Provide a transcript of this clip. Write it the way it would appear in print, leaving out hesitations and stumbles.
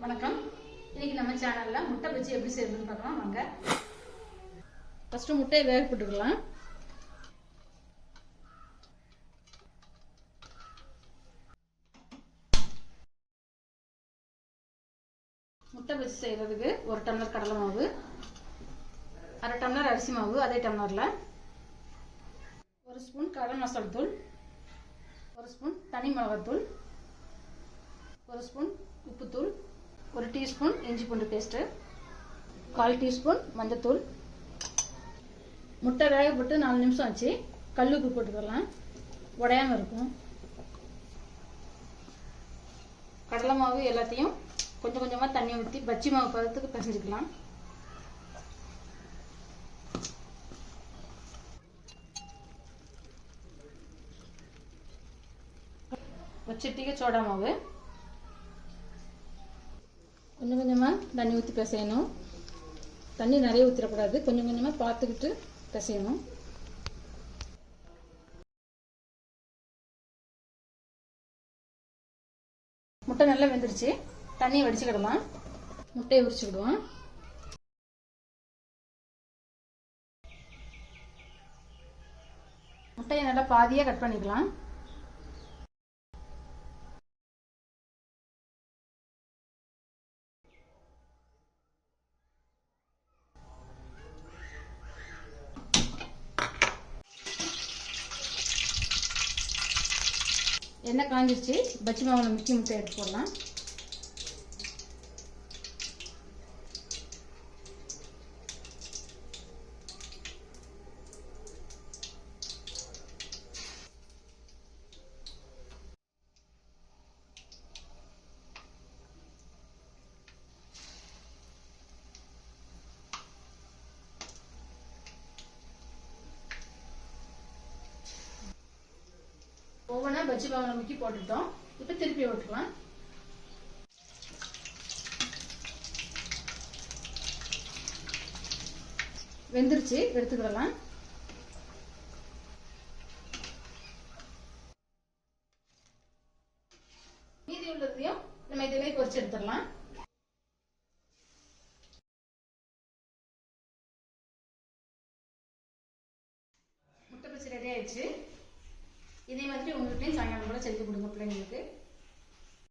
வணக்கம். இன்னைக்கு நம்ம சேனல்ல முட்டை பஜ்ஜி எப்படி செய்யறதுன்னு பார்க்கலாம் வாங்க. ஃபர்ஸ்ட் முட்டையை வேக போட்டுக்கலாம். முட்டை பஜ்ஜி செய்யறதுக்கு 1 டம்ளர் கடலை மாவு, 1/2 டம்ளர் அரிசி மாவு, அதே டம்ளர்ல 1 ஸ்பூன் கரம் மசாலா தூள், 1 ஸ்பூன் தனி மிளகாத்தூள், 1 ஸ்பூன் உப்புத்தூள், 1 டீஸ்பூன் இஞ்சி பூண்டு பேஸ்ட்டு, 1/4 டீஸ்பூன் மஞ்சத்தூள். முட்டை வேக போட்டு 4 நிமிஷம் ஆச்சு. கல் உப்பு போட்டுக்கலாம், உடையாமல் இருக்கும். கடலை மாவு எல்லாத்தையும் கொஞ்சம் கொஞ்சமாக தண்ணி ஊற்றி பஜ்ஜி மாவு பதத்துக்கு பிசைஞ்சுக்கலாம். வச்சுட்டிக்க சோடா மாவு கொஞ்சம் கொஞ்சமாக தண்ணி ஊற்றி பிசையணும். தண்ணி நிறைய ஊற்றிடக்கூடாது, கொஞ்சம் கொஞ்சமாக பார்த்துக்கிட்டு பிசையணும். முட்டை நல்லா வெந்துடுச்சு. தண்ணியை வடிச்சுக்கிடலாம். முட்டையை உரிச்சுக்கிடுவோம். முட்டையை நல்லா பாதியாக கட் பண்ணிக்கலாம். எண்ணெய் காஞ்சிருச்சு. பஜ்ஜி மாவில் முக்கி முட்டை எடுத்து போடலாம். ஒவ்வொன்றா பஜ்ஜி மாவில் முக்கி போட்டுட்டோம். இப்போ திருப்பி விட்டுக்கலாம். வெந்துருச்சு, எடுத்துக்கிடலாம். மீதி உள்ளதையும் நம்ம இதிலே பொரிச்சு எடுத்துடலாம். முட்டை பஜ்ஜி ரெடி ஆயிடுச்சு. இதே மாதிரி உங்கள்கிட்டையும் சாயங்காலம் கூட செஞ்சு கொடுங்க பிள்ளைங்களுக்கு.